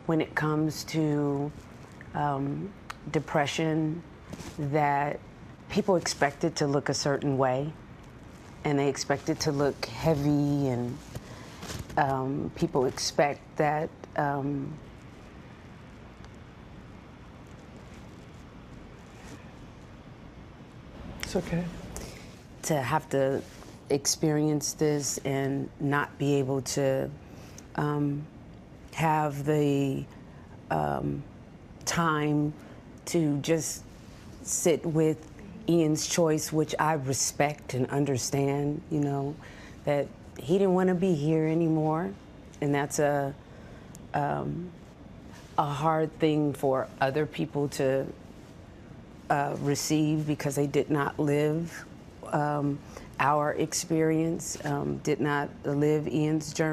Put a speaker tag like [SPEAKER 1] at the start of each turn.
[SPEAKER 1] when it comes to depression, that people expect it to look a certain way, and they expect it to look heavy, and people expect that
[SPEAKER 2] It's okay.
[SPEAKER 1] to have to experience this and not be able to have the time to just sit with Ian's choice, which I respect and understand, you know, that he didn't want to be here anymore. And that's a hard thing for other people to receive, because they did not live our experience, did not live Ian's journey.